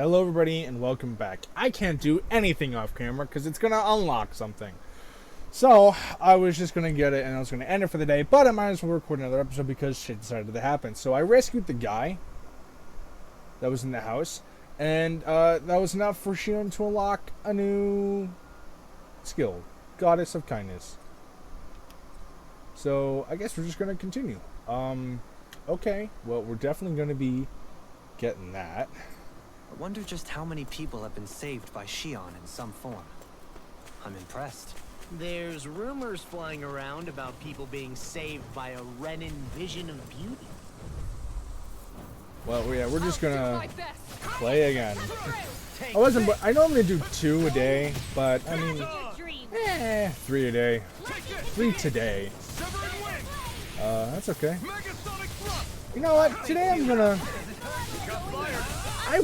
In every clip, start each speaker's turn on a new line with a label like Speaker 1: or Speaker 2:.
Speaker 1: Hello everybody and welcome back. I can't do anything off camera because it's going to unlock something. So, I was just going to get it and I was going to end it for the day, but I might as well record another episode because shit decided to happen. So I rescued the guy that was in the house, and that was enough for Shion to unlock a new skill, Goddess of Kindness. So, I guess we're just going to continue. Okay, well we're definitely going to be getting that.
Speaker 2: I wonder just how many people have been saved by Shion in some form. I'm impressed.
Speaker 3: There's rumors flying around about people being saved by a Renin vision of beauty.
Speaker 1: Well, yeah, we're just gonna play again. I normally do 2 a day, but I mean, 3 a day. 3 today. That's okay. You know what? Today I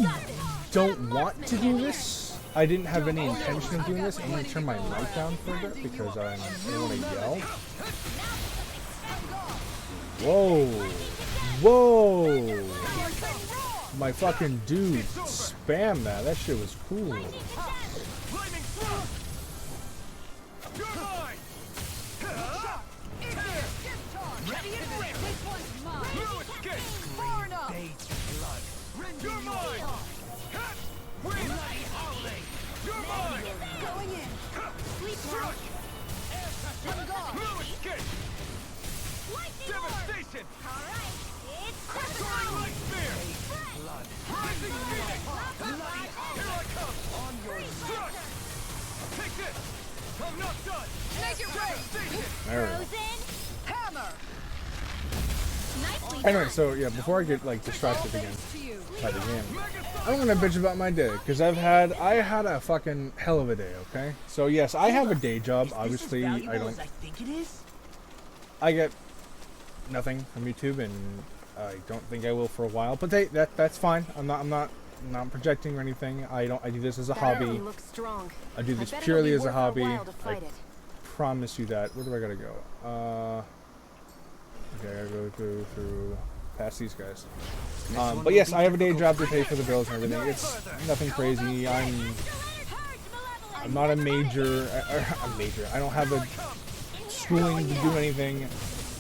Speaker 1: don't want to do this. I didn't have any intention of doing this. I'm going to turn my mic down for a bit because I don't want to yell. Whoa. Whoa. My fucking dude spam that. That shit was cool. Anyway, so yeah, before I get like distracted again by the game, I'm gonna bitch about my day because I had a fucking hell of a day. Okay, so yes, I have a day job. Obviously, I get nothing from YouTube, and I don't think I will for a while. But that's fine. I'm not projecting or anything. I do this as a hobby. I do this purely as a hobby. I promise you that. Where do I gotta go? Okay, I gotta go through past these guys. But yes, I have a day job to pay for the bills and everything. It's nothing crazy. I'm not a major. I don't have a schooling to do anything.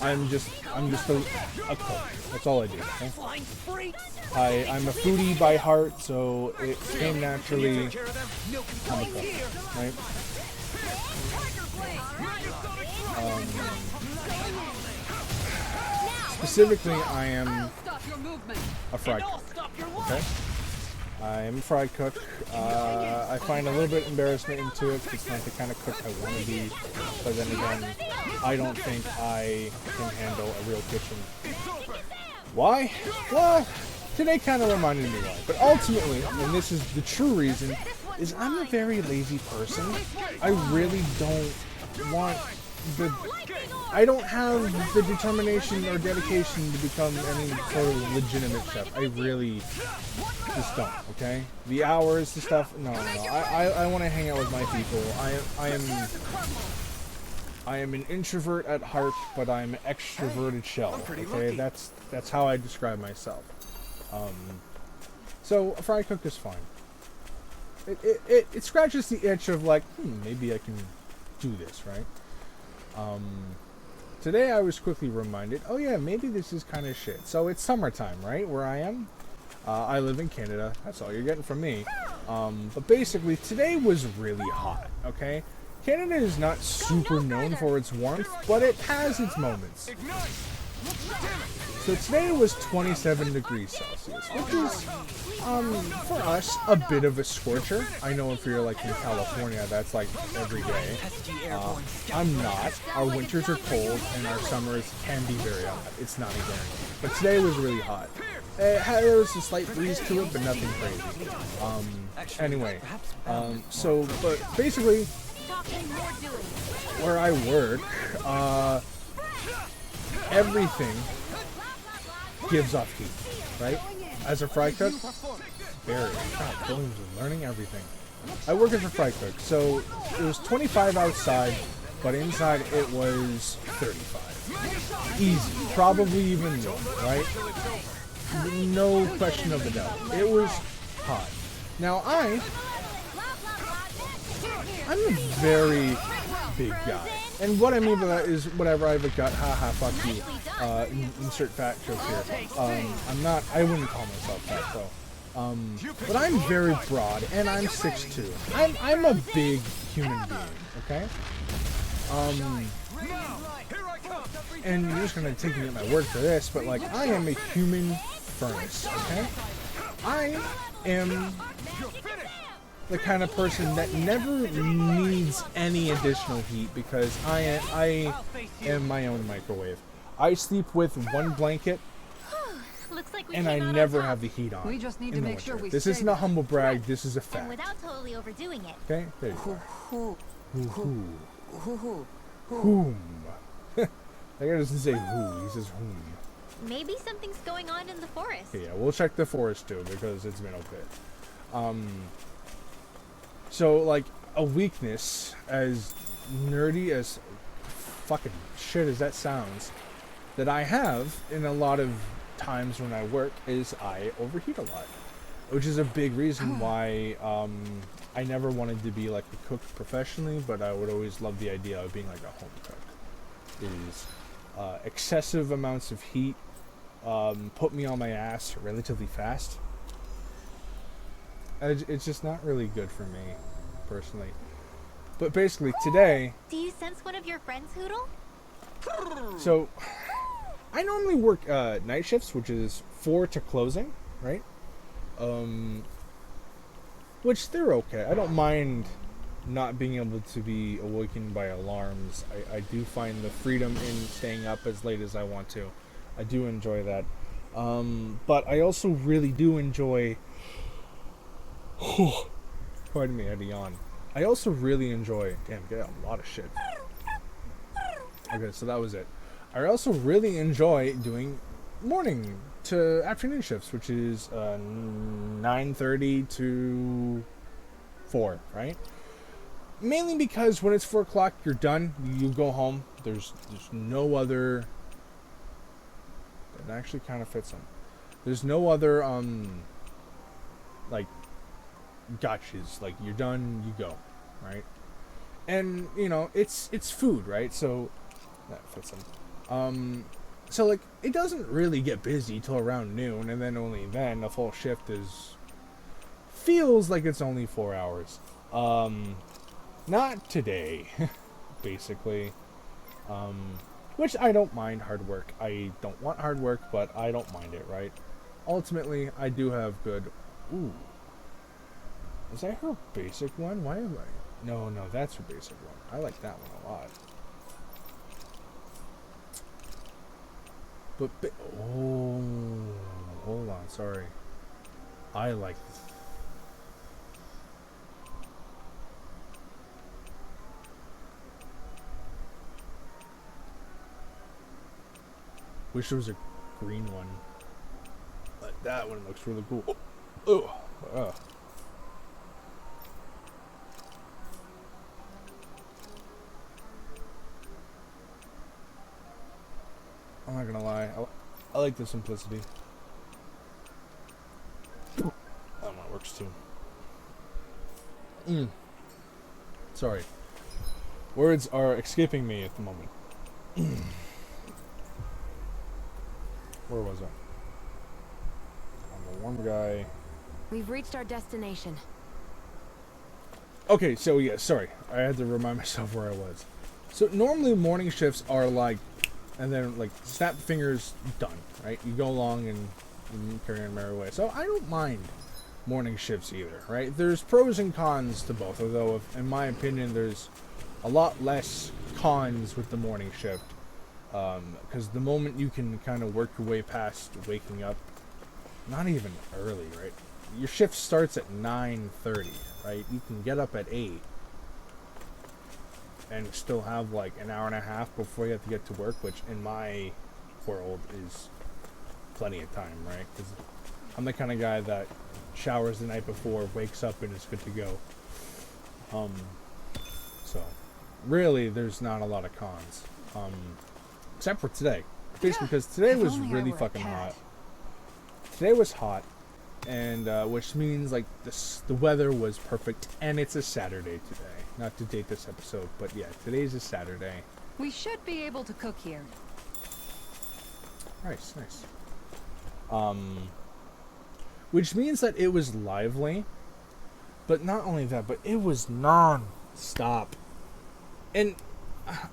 Speaker 1: I'm just a cook. That's all I do. Okay? I'm a foodie by heart, so it came naturally. I'm a cook, right? Specifically, I am a fried cook. Okay? I am a fried cook. I find a little bit embarrassment into it. It's not the kind of cook I want to be. But then again, I don't think I can handle a real kitchen. Why? Well, today kind of reminded me why. But ultimately, and this is the true reason, is I'm a very lazy person. I really don't want I don't have the determination or dedication to become any sort of legitimate chef. I really just don't, okay? The hours, the stuff, no. I want to hang out with my people. I am an introvert at heart, but I'm an extroverted shell, okay? That's how I describe myself. So a fried cook is fine. It scratches the itch of like, maybe I can do this, right? Today I was quickly reminded, oh yeah, maybe this is kind of shit. So it's summertime, right, where I am? I live in Canada, that's all you're getting from me. But basically, today was really hot, okay? Canada is not super known for its warmth, but it has its moments. So today was 27 degrees Celsius, which is, for us, a bit of a scorcher. I know if you're like in California, that's like every day. I'm not. Our winters are cold and our summers can be very hot. It's not a guarantee. But today was really hot. There was a slight breeze to it, but nothing crazy. Anyway, but basically, where I work, everything gives off heat, right? As a fry cook, learning everything. I work as a fry cook, so it was 25 outside, but inside it was 35. Easy, probably even more, right? No question of a doubt. It was hot. Now I'm a very big guy. And what I mean by that is whatever I have a gut, haha, fuck you. Insert fat joke here. I wouldn't call myself fat though. But I'm very broad and I'm 6'2". I'm a big human being, okay? And you're just gonna take me at my word for this, but like I am a human furnace, okay? I am the kind of person that never needs any additional heat because I am my own microwave. I sleep with one blanket and I never have the heat on.
Speaker 4: We just need to make sure we
Speaker 1: This isn't a humble brag, this is a fact.
Speaker 5: And without totally overdoing it.
Speaker 1: Okay? There you go. Whom. That guy doesn't say who, he says whom.
Speaker 5: Maybe something's going on in the forest.
Speaker 1: Okay, yeah, we'll check the forest too because it's been okay. So, like, a weakness, as nerdy as fucking shit as that sounds, that I have in a lot of times when I work is I overheat a lot. Which is a big reason why I never wanted to be like a cook professionally, but I would always love the idea of being like a home cook. Is excessive amounts of heat put me on my ass relatively fast. It's just not really good for me, personally. But basically, today...
Speaker 5: Do you sense one of your friends, Hoodle?
Speaker 1: So, I normally work night shifts, which is 4 to closing, right? Which they're okay. I don't mind not being able to be awakened by alarms. I do find the freedom in staying up as late as I want to. I do enjoy that. But I also really do enjoy... Pardon me, I had to yawn. I also really enjoy... Damn, get out a lot of shit. Okay, so that was it. I also really enjoy doing morning to afternoon shifts, which is 9:30 to 4, right? Mainly because when it's 4 o'clock, you're done. You go home. There's no other... It actually kind of fits them. There's no other, like, gotchas. Like, you're done, you go, right? And, you know, it's food, right? So, that fits them. So, like, it doesn't really get busy till around noon, and then only then the full shift feels like it's only 4 hours. Not today, basically. Which I don't mind hard work. I don't want hard work, but I don't mind it, right? Ultimately, I do have good... Ooh. Is that her basic one? Why am I... No, that's her basic one. I like that one a lot. But... Oh... Hold on, sorry. I like... Wish there was a green one. Like that one looks really cool. Oh, I'm not gonna lie. I like the simplicity. That one works too. Sorry. Words are escaping me at the moment. Where was I? I'm a warm guy.
Speaker 4: We've reached our destination.
Speaker 1: Okay, so yeah, sorry. I had to remind myself where I was. So normally morning shifts are like, and then like snap fingers, done, right? You go along and you carry on merry way. So I don't mind morning shifts either, right? There's pros and cons to both, although in my opinion there's a lot less cons with the morning shift. Because the moment you can kind of work your way past waking up, not even early, right? Your shift starts at 9:30, right? You can get up at 8 and still have like an hour and a half before you have to get to work, which in my world is plenty of time, right? Because I'm the kind of guy that showers the night before, wakes up, and is good to go. So really, there's not a lot of cons. Except for today. Basically, because today was really fucking hot. Today was hot. and which means like the weather was perfect, and it's a Saturday today. Not to date this episode, but yeah, today's a Saturday.
Speaker 4: We should be able to cook here.
Speaker 1: Nice, nice. Which means that it was lively, but not only that, but it was non-stop. And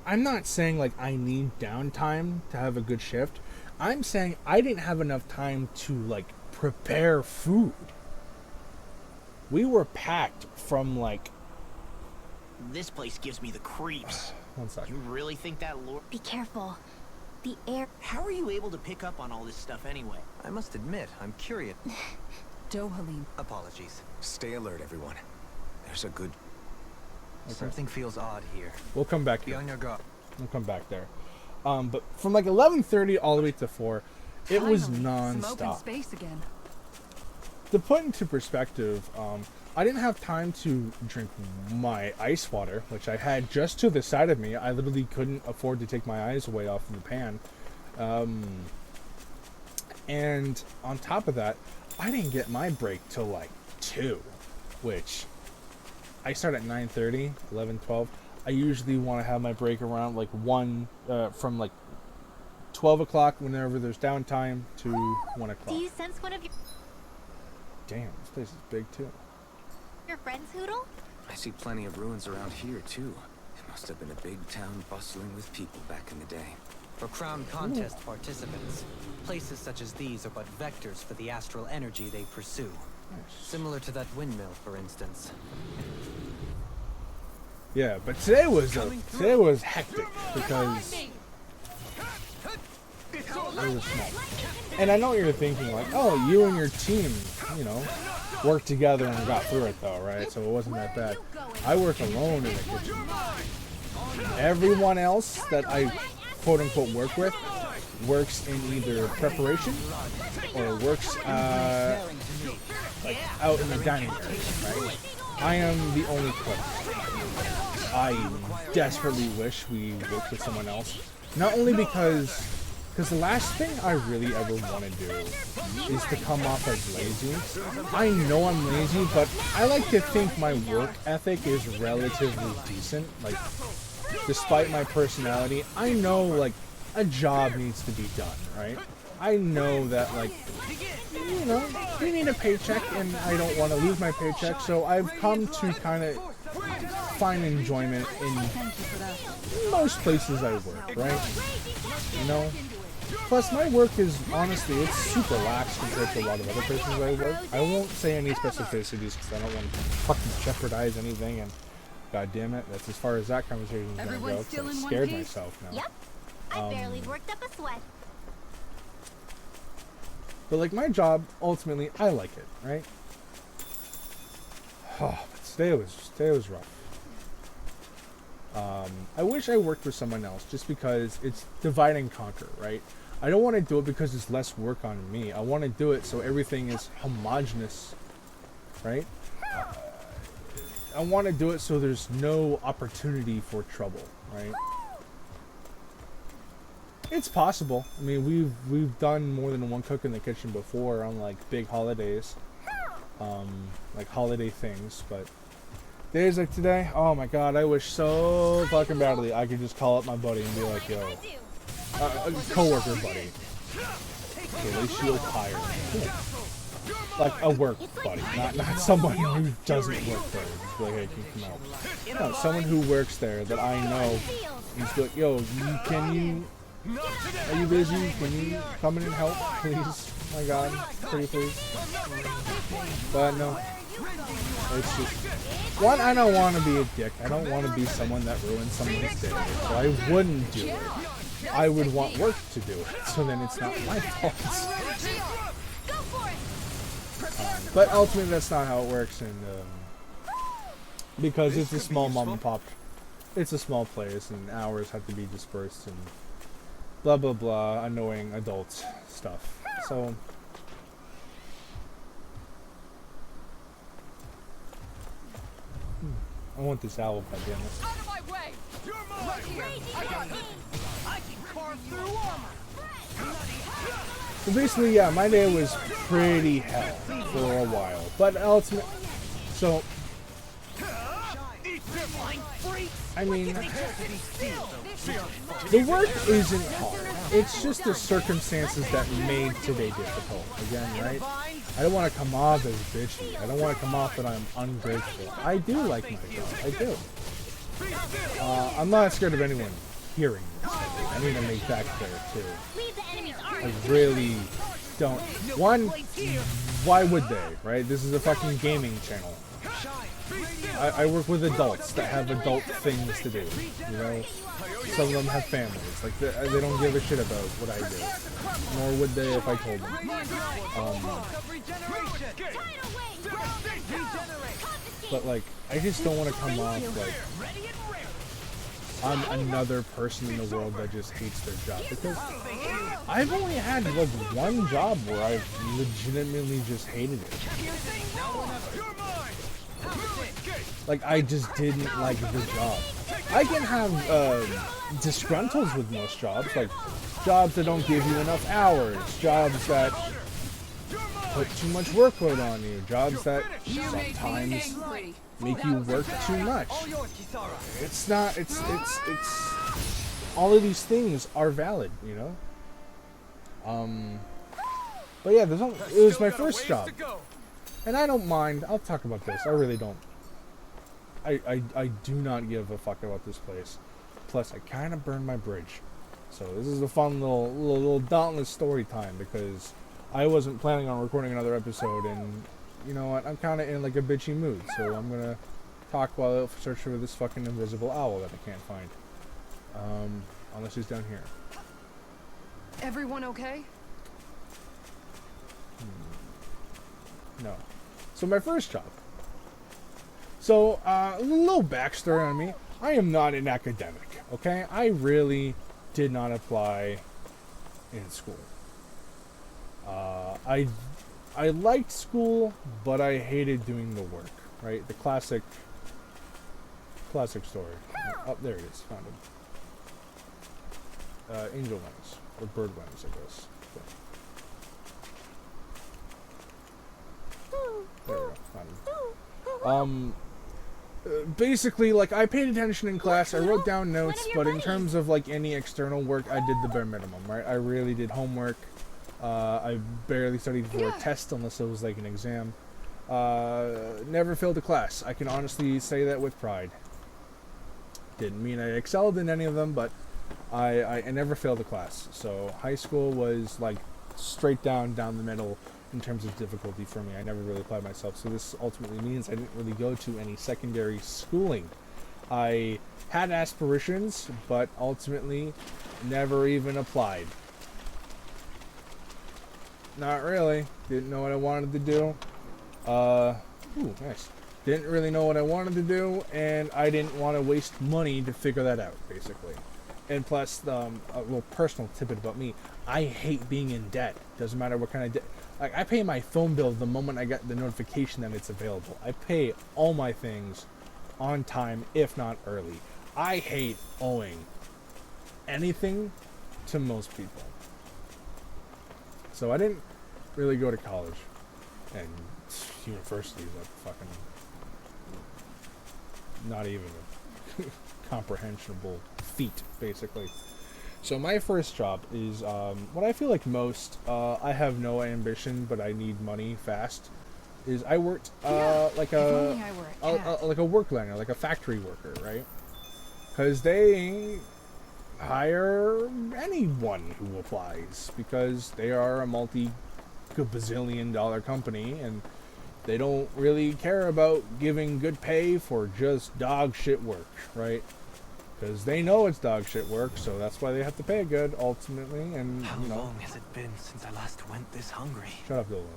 Speaker 1: I'm not saying like I need downtime to have a good shift. I'm saying I didn't have enough time to like prepare food. We were packed from like...
Speaker 3: This place gives me the creeps.
Speaker 1: One sec.
Speaker 3: You really think that lord...
Speaker 5: Be careful. The air.
Speaker 3: How are you able to pick up on all this stuff anyway?
Speaker 2: I must admit, I'm curious.
Speaker 4: Dohalim.
Speaker 2: Apologies.
Speaker 6: Stay alert, everyone. There's a good...
Speaker 1: Okay.
Speaker 2: Something feels odd here.
Speaker 1: We'll come back
Speaker 2: Be
Speaker 1: here.
Speaker 2: on your guard.
Speaker 1: We'll come back there. But from like 11:30 all the way to 4, it was
Speaker 4: Finally, some open
Speaker 1: non-stop.
Speaker 4: space again.
Speaker 1: To put into perspective, I didn't have time to drink my ice water, which I had just to the side of me. I literally couldn't afford to take my eyes away off of the pan. And on top of that, I didn't get my break till like 2, which I start at 9:30, 11, 12. I usually want to have my break around like 1, from like 12 o'clock whenever there's downtime to 1
Speaker 5: Do
Speaker 1: o'clock.
Speaker 5: you sense one of
Speaker 1: Damn, this place is big too.
Speaker 5: your friends, Hoodle?
Speaker 6: I see plenty of ruins around here, too. It must have been a big town bustling with people back in the day.
Speaker 2: For crown contest participants, places such as these are but vectors for the astral energy they pursue. Similar to that windmill, for instance.
Speaker 1: Yeah, but today was hectic because it was small. And I know what you're thinking, like, oh, you and your team, you know, worked together and got through it, though, right? So it wasn't that bad. I work alone in the kitchen. Everyone else that I quote-unquote work with works in either preparation or works like out in the dining area, right? I am the only cook. I desperately wish we worked with someone else. Not only because the last thing I really ever want to do is to come off as lazy. I know I'm lazy, but I like to think my work ethic is relatively decent. Like, despite my personality, I know, like, a job needs to be done, right? I know that, like, you know, we need a paycheck, and I don't want to lose my paycheck, so I've come to kind of find enjoyment in most places I work, right? You know? Plus, my work is, honestly, it's super lax compared to a lot of other places I work. I won't say any specificities because I don't want to fucking jeopardize anything, and god damn it, that's as far as that conversation is going to go, because I'm scared myself now.
Speaker 5: Yep. I barely worked up a sweat.
Speaker 1: But, like, my job, ultimately, I like it, right? Oh, but today was rough. I wish I worked with someone else, just because it's divide and conquer, right? I don't want to do it because it's less work on me. I want to do it so everything is homogenous, right? I want to do it so there's no opportunity for trouble, right? It's possible. I mean, we've done more than one cook in the kitchen before on like big holidays, like holiday things. But days like today, oh my god, I wish so fucking badly I could just call up my buddy and be like, yo, a coworker buddy, ratio higher, like a work buddy, not someone who doesn't work there. Just be like, hey, can you come out? No, someone who works there that I know. He's like, yo, are you busy? Can you come in and help, please? Oh my god, pretty please. But no, it's just, one, I don't want to be a dick. I don't want to be someone that ruins someone's day. So I wouldn't do it. I would want work to do it, so then it's not my fault. But ultimately, that's not how it works, and because it's a small mom and pop, it's a small place, and hours have to be dispersed, and blah blah blah, annoying adult stuff. So I want this owl, goddammit.
Speaker 7: Out of my way! You're mine! Right here! I got it! I can carve through armor!
Speaker 1: So basically, yeah, my day was pretty hell for a while. But ultimately, so, I mean, the work isn't hard. It's just the circumstances that made today difficult. Again, right? I don't want to come off as bitchy. I don't want to come off that I'm ungrateful. I do like my job. I do. I'm not scared of anyone hearing this. I need to make that clear, too. I really don't. One, why would they, right? This is a fucking gaming channel. I work with adults that have adult things to do, you know? Some of them have families. Like, they don't give a shit about what I do. Nor would they if I told them. But, like, I just don't want to come off like I'm another person in the world that just hates their job. Because I've only had, like, one job where I've legitimately just hated it. Like, I just didn't like the job. I can have disgruntles with most jobs, like jobs that don't give you enough hours, jobs that put too much workload on you, jobs that sometimes make you work too much. It's not, it's all of these things are valid, you know? But yeah, it was my first job. And I don't mind. I'll talk about this. I really don't. I do not give a fuck about this place. Plus, I kind of burned my bridge. So this is a fun little dauntless story time because I wasn't planning on recording another episode, and you know what? I'm kind of in like a bitchy mood, so I'm gonna talk while I search for this fucking invisible owl that I can't find. Unless he's down here.
Speaker 4: Everyone okay?
Speaker 1: No. So my first job. So, a little backstory on me. I am not an academic, okay? I really did not apply in school. I liked school, but I hated doing the work, right? The classic story. Oh, there it is. Found him. Angel wings. Or bird wings, I guess. There we go. Found him. Basically, like, I paid attention in class, I wrote down notes, but in terms of, like, any external work, I did the bare minimum, right? I really did homework. I barely studied for a test unless it was, like, an exam. Never failed a class. I can honestly say that with pride. Didn't mean I excelled in any of them, but I never failed a class. So, high school was, like, straight down the middle in terms of difficulty for me. I never really applied myself, so this ultimately means I didn't really go to any secondary schooling. I had aspirations, but ultimately never even applied. Not really. Didn't know what I wanted to do. Ooh, nice. Didn't really know what I wanted to do, and I didn't want to waste money to figure that out, basically. And plus, a little personal tidbit about me, I hate being in debt. Doesn't matter what kind of debt. Like, I pay my phone bill the moment I get the notification that it's available. I pay all my things on time, if not early. I hate owing anything to most people. So I didn't really go to college. And university is a fucking... not even a comprehensible feat, basically. So my first job is what I feel like most. I have no ambition, but I need money fast. Is I worked like a work learner, like a factory worker, right? Because they hire anyone who applies because they are a multi-bazillion-dollar company, and they don't really care about giving good pay for just dog shit work, right? Because they know it's dog shit work, so that's why they have to pay good, ultimately, and, you know...
Speaker 2: How long has it been since I last went this hungry?
Speaker 1: Shut up, Dylan.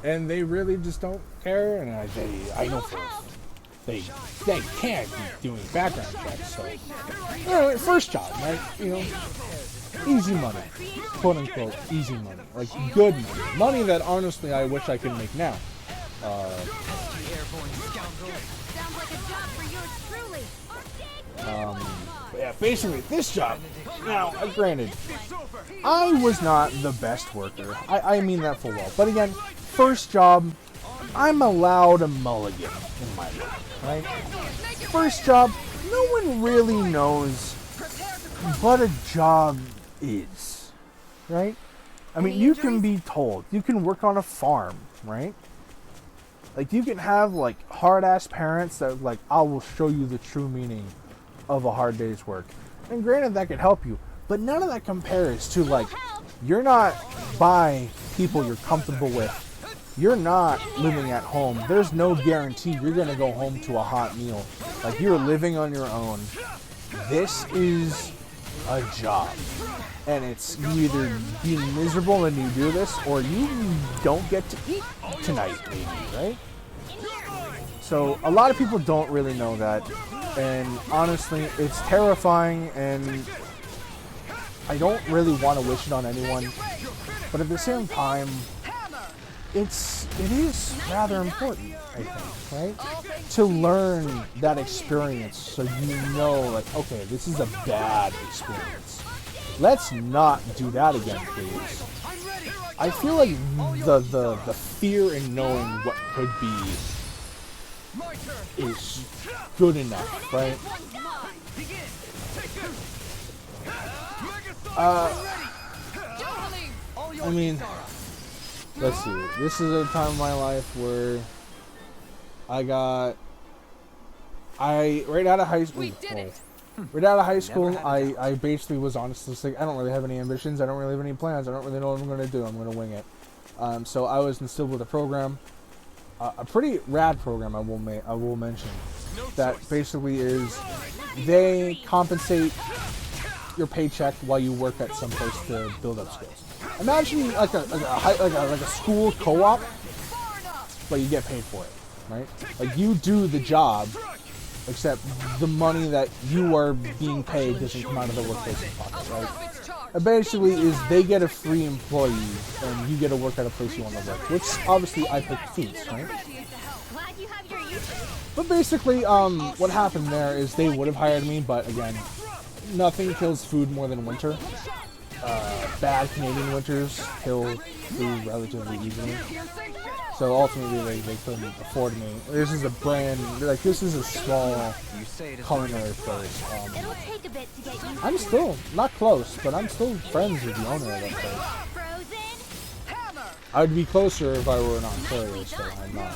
Speaker 1: And they really just don't care, and I know for they can't be doing background checks, so... Alright, first job, right? You know, easy money. Quote-unquote, easy money. Like, good money. Money that, honestly, I wish I could make now.
Speaker 5: Sounds like a job for yours truly.
Speaker 1: But yeah, basically, this job. Now, granted, I was not the best worker. I mean that full well. But again, first job, I'm allowed a mulligan in my life, right? First job, no one really knows what a job is, right? I mean, you can be told. You can work on a farm, right? Like, you can have, like, hard-ass parents that, like, I will show you the true meaning of a hard day's work. And granted, that could help you. But none of that compares to, like, you're not by people you're comfortable with. You're not living at home. There's no guarantee you're going to go home to a hot meal. Like, you're living on your own. This is a job. And it's you either be miserable and you do this, or you don't get to eat tonight, maybe, right? So a lot of people don't really know that. And honestly, it's terrifying, and I don't really want to wish it on anyone. But at the same time, it is rather important, I think, right? To learn that experience so you know, like, okay, this is a bad experience. Let's not do that again, please. I feel like the fear in knowing what could be is good enough, right? I mean, let's see. This is a time in my life where right out of high school. Right out of high school, I basically was honestly like, I don't really have any ambitions. I don't really have any plans. I don't really know what I'm going to do. I'm going to wing it. So I was instilled with a program, a pretty rad program. I will mention that basically is they compensate your paycheck while you work at some place to build up skills. Imagine like a school co-op, but you get paid for it, right? Like you do the job. Except the money that you are being paid doesn't come out of the workplace's pocket, right? It basically is they get a free employee and you get to work at a place you want to work, which obviously I picked foods, right? But basically, what happened there is they would have hired me, but again, nothing kills food more than winter. Bad Canadian winters kill food relatively easily. So ultimately, they couldn't afford me. This is a brand, like, this is a small culinary place. I'm still not close, but I'm still friends with the owner of that place. I'd be closer if I were in Ontario, so I'm not.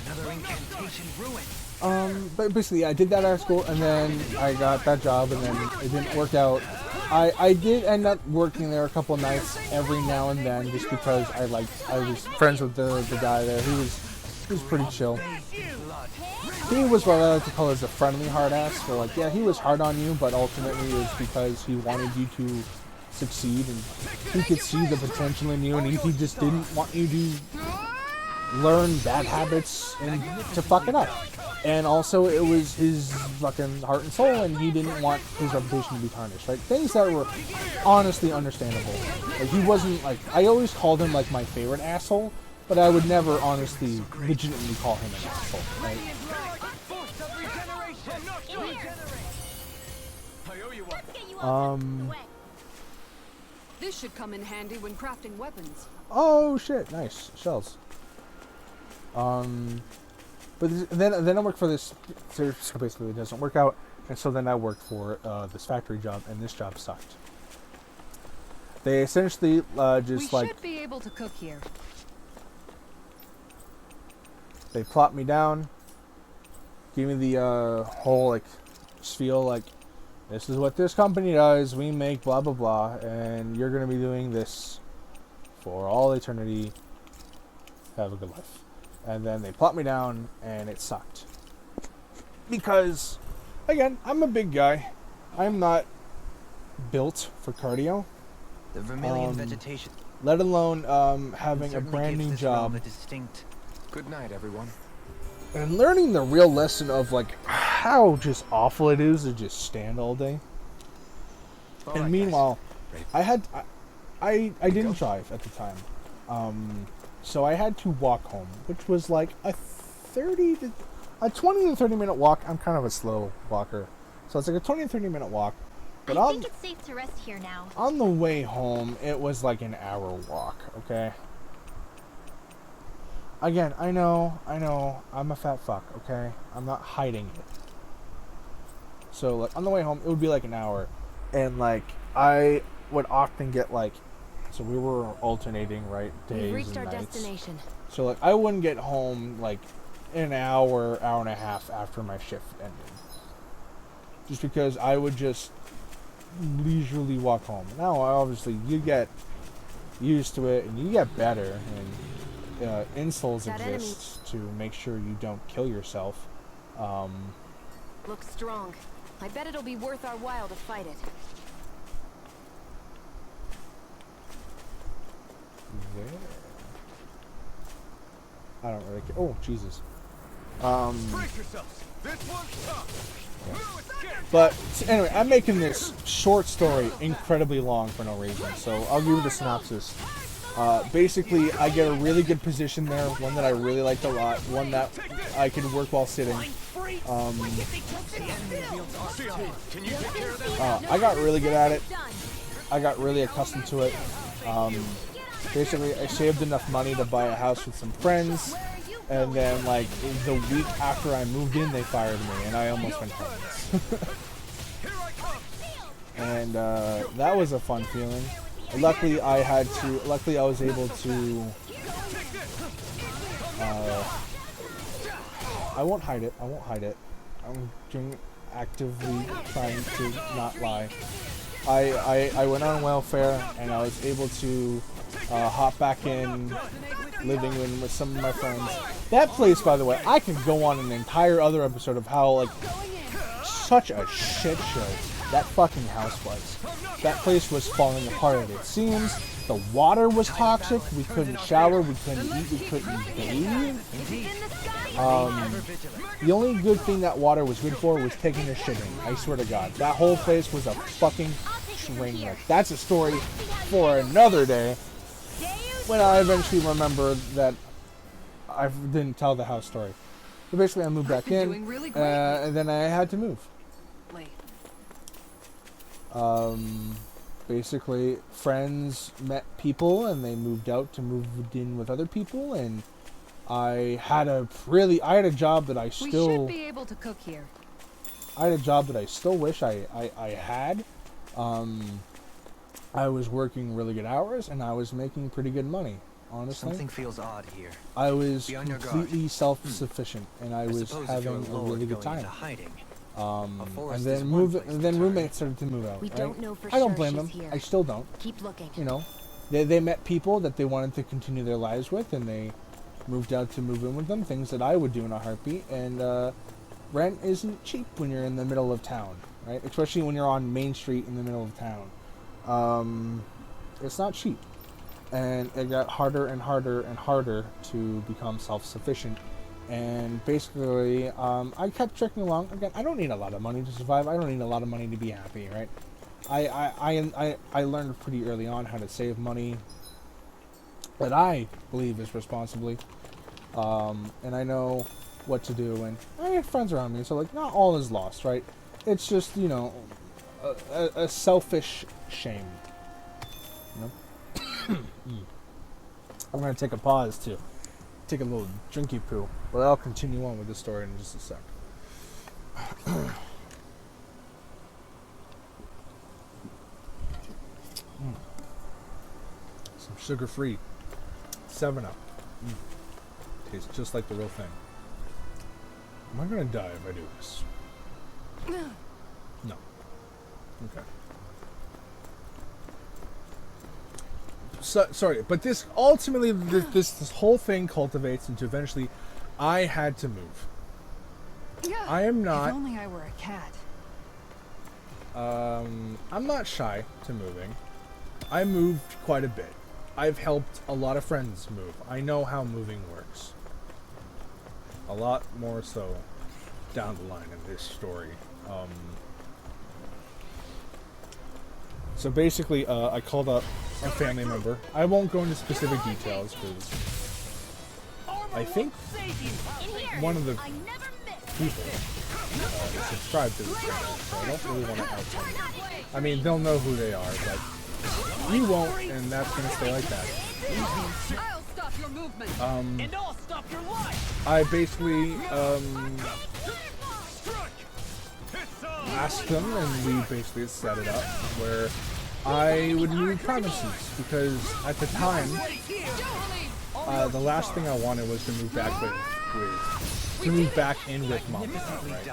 Speaker 2: Another incantation ruined.
Speaker 1: But basically, I did that out of school, and then I got that job, and then it didn't work out. I did end up working there a couple of nights every now and then, just because I was friends with the guy there. He was pretty chill. He was what I like to call as a friendly hard ass. So like, yeah, he was hard on you, but ultimately it was because he wanted you to succeed, and he could see the potential in you, and he just didn't want you to learn bad habits and to fuck it up. And also, it was his fucking heart and soul, and he didn't want his reputation to be tarnished, right? Things that were honestly understandable. Like, he wasn't, like, I always called him, like, my favorite asshole, but I would never honestly, legitimately call him an asshole, right?
Speaker 4: This should come in handy when crafting weapons.
Speaker 1: Oh, shit, nice. Shells. But then I work for this, so basically it doesn't work out, and so then I work for this factory job, and this job sucked. They essentially just
Speaker 4: we should be able to cook here.
Speaker 1: They plot me down, give me the whole like spiel, like, this is what this company does, we make blah blah blah, and you're gonna be doing this for all eternity. Have a good life. And then they plot me down, and it sucked. Because, again, I'm a big guy. I'm not built for cardio.
Speaker 2: The vermilion vegetation.
Speaker 1: Let alone having a brand new job.
Speaker 2: A distinct...
Speaker 6: Good night, everyone.
Speaker 1: And learning the real lesson of, like, how just awful it is to just stand all day.
Speaker 6: All
Speaker 1: And
Speaker 6: right,
Speaker 1: meanwhile,
Speaker 6: guys.
Speaker 1: I didn't drive at the time. So I had to walk home, which was like a 20 to 30 minute walk. I'm kind of a slow walker. So it's like a 20 to 30 minute walk. But
Speaker 5: I think it's safe to rest here now.
Speaker 1: on the way home, it was like an hour walk, okay? Again, I know, I'm a fat fuck, okay? I'm not hiding it. So, like, on the way home, it would be like an hour. And, like, I would often get, like, so we were alternating, right, days
Speaker 4: We've reached
Speaker 1: and
Speaker 4: our
Speaker 1: nights.
Speaker 4: destination.
Speaker 1: So, like, I wouldn't get home, like, an hour and a half after my shift ended. Just because I would just leisurely walk home. Now, obviously, you get used to it and you get better, and insoles
Speaker 4: That
Speaker 1: exist to make sure you don't kill yourself.
Speaker 4: Looks strong. I bet it'll be worth our while to fight it.
Speaker 1: There. I don't really care. Oh, Jesus.
Speaker 3: Brace yourselves. This one's tough.
Speaker 1: But anyway, I'm making this short story incredibly long for no reason. So I'll give you the synopsis. Basically, I get a really good position there, one that I really liked a lot, one that I can work while sitting. I got really good at it. I got really accustomed to it. Basically, I saved enough money to buy a house with some friends. And then, like, the week after I moved in, they fired me, and I almost went homeless. And that was a fun feeling. Luckily, I was able to. I won't hide it. I'm actively trying to not lie. I went on welfare, and I was able to hop back in, living in with some of my friends. That place, by the way, I could go on an entire other episode of how, like, such a shit show that fucking house was. That place was falling apart at its seams. The water was toxic. We couldn't shower. We couldn't eat. We couldn't bathe. The only good thing that water was good for was taking a shit in. I swear to God. That whole place was a fucking train wreck. That's a story for another day. When I eventually remember that I didn't tell the house story. So basically I moved back in, and then I had to move. Basically, friends met people, and they moved out to move in with other people, and I had a job that I still...
Speaker 4: We should be able to cook here.
Speaker 1: I had a job that I still wish I had. I was working really good hours, and I was making pretty good money, honestly.
Speaker 2: Something feels odd here.
Speaker 1: I was completely self-sufficient, and I was having a really good time. And then roommates started to move out.
Speaker 4: We
Speaker 1: right?
Speaker 4: don't know for
Speaker 1: I don't
Speaker 4: sure
Speaker 1: blame
Speaker 4: she's
Speaker 1: them.
Speaker 4: here.
Speaker 1: I still don't.
Speaker 4: Keep looking.
Speaker 1: You know, they met people that they wanted to continue their lives with, and they moved out to move in with them. Things that I would do in a heartbeat. And rent isn't cheap when you're in the middle of town, right? Especially when you're on Main Street in the middle of town. It's not cheap, and it got harder and harder and harder to become self-sufficient. And basically, I kept trekking along. Again, I don't need a lot of money to survive. I don't need a lot of money to be happy, right? I learned pretty early on how to save money that I believe is responsibly. And I know what to do. And I have friends around me, so, like, not all is lost, right? It's just, you know, a selfish shame. You know? I'm going to take a pause to take a little drinky poo, but I'll continue on with the story in just a sec. Some sugar-free 7-Up. Tastes just like the real thing. Am I gonna die if I do this? No. Okay. So, sorry, but this ultimately, this whole thing cultivates into eventually, I had to move. I am not.
Speaker 4: If only I were a cat.
Speaker 1: I'm not shy to moving. I moved quite a bit. I've helped a lot of friends move. I know how moving works. A lot more so down the line in this story. So basically, I called up a family member. I won't go into specific details because I think one of the people subscribe to this channel, so I don't really want to out them. I mean, they'll know who they are, but you won't, and that's gonna stay like that.
Speaker 4: I'll stop your movement.
Speaker 3: And I'll stop your life.
Speaker 1: I basically asked them, and we basically set it up where I would move provinces, because at the time, the last thing I wanted was to move back in with Mom, right?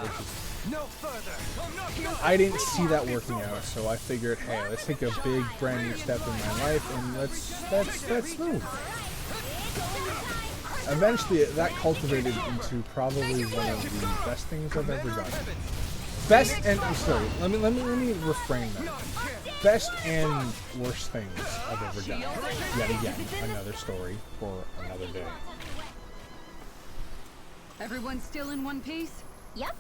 Speaker 1: I didn't see that working out, so I figured, hey, let's take a big, brand new step in my life, and let's move. Eventually, that cultivated into probably one of the best things I've ever done. Best and sorry, let me reframe that. Best and worst things I've ever done. Yet again, another story for another day.
Speaker 4: Everyone still in one piece?
Speaker 5: Yep.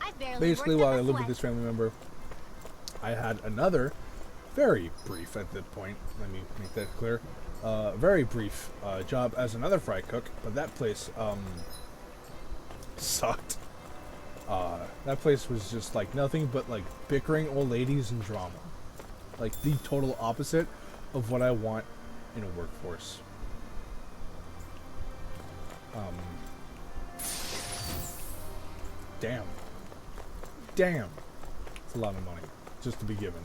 Speaker 5: I've barely
Speaker 1: Basically,
Speaker 5: worked
Speaker 1: while
Speaker 5: up
Speaker 1: I
Speaker 5: a
Speaker 1: lived with
Speaker 5: sweat.
Speaker 1: this family member, I had another, very brief at that point, let me make that clear, very brief job as another fry cook, but that place sucked. That place was just like nothing but like bickering old ladies and drama. Like the total opposite of what I want in a workforce. Damn. It's a lot of money just to be given.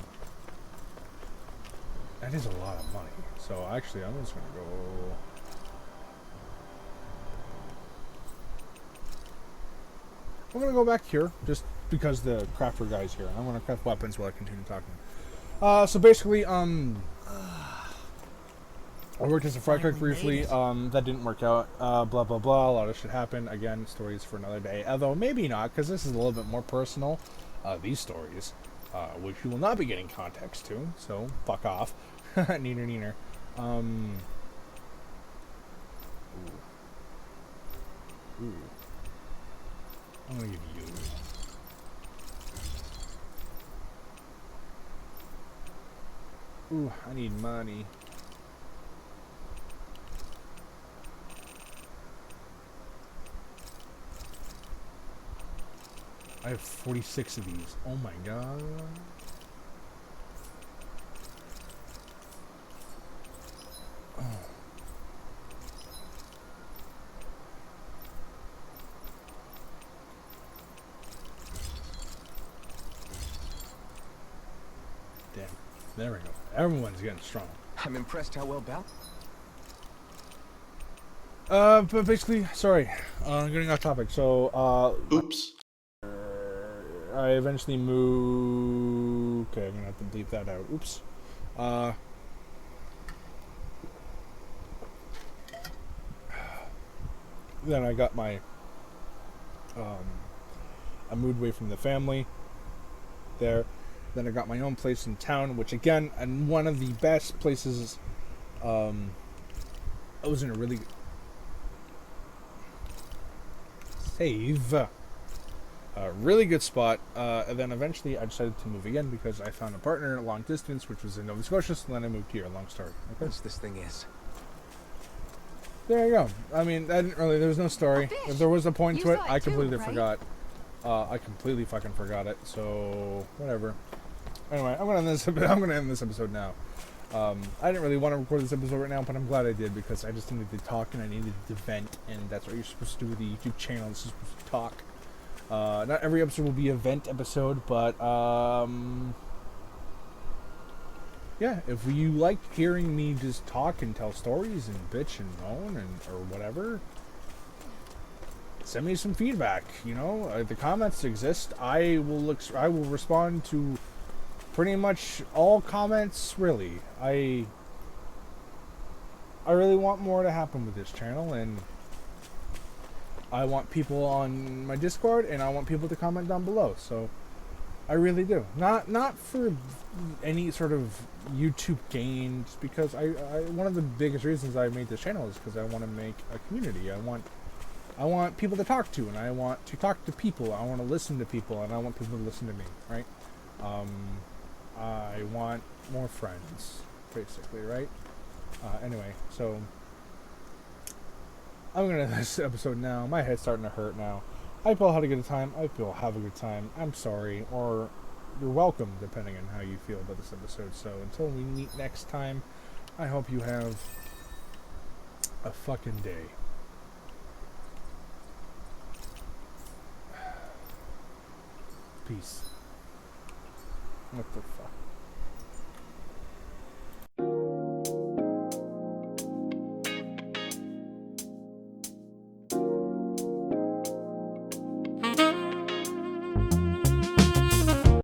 Speaker 1: That is a lot of money. So actually, I'm just gonna go. I'm gonna go back here just because the crafter guy's here. I'm gonna craft weapons while I continue talking. So basically, I worked as a fry cook briefly. That didn't work out. Blah blah blah. A lot of shit happened. Again, stories for another day. Although maybe not, because this is a little bit more personal. These stories, which you will not be getting context to. So fuck off. Neener. Ooh. I'm gonna give you. Ooh, I need money. I have 46 of these. Oh my god. Oh. Damn. There we go. Everyone's getting strong.
Speaker 6: I'm impressed how well balanced.
Speaker 1: But basically, sorry, getting off topic. So,
Speaker 7: Oops.
Speaker 1: I eventually moved. Okay, I'm gonna have to bleep that out. Oops. Then I got my. I moved away from the family. There. Then I got my own place in town, which again, and one of the best places. I was in a really. Save. A really good spot, and then eventually I decided to move again because I found a partner long distance, which was in Nova Scotia, so then I moved here. Long story. Okay.
Speaker 6: Yes, this thing is.
Speaker 1: There you go. I mean, I didn't really. There was no story. If there was a point to it, I completely forgot. I completely fucking forgot it. So whatever. Anyway, I'm gonna end this episode now. I didn't really want to record this episode right now, but I'm glad I did because I just needed to talk and I needed to vent, and that's what you're supposed to do with the YouTube channel. You're supposed to talk. Not every episode will be a vent episode, but yeah, if you like hearing me just talk and tell stories and bitch and moan and or whatever, send me some feedback. You know, the comments exist. I will respond to pretty much all comments. Really, I really want more to happen with this channel, and I want people on my Discord, and I want people to comment down below. So I really do. Not for any sort of YouTube gain, just because I one of the biggest reasons I made this channel is because I want to make a community. I want people to talk to, and I want to talk to people. I want to listen to people, and I want people to listen to me, right? I want more friends, basically, right? Anyway, so I'm gonna end this episode now. My head's starting to hurt now. I hope you all had a good time. I hope you all have a good time. I'm sorry, or you're welcome, depending on how you feel about this episode. So until we meet next time, I hope you have a fucking day. Peace. What the fuck?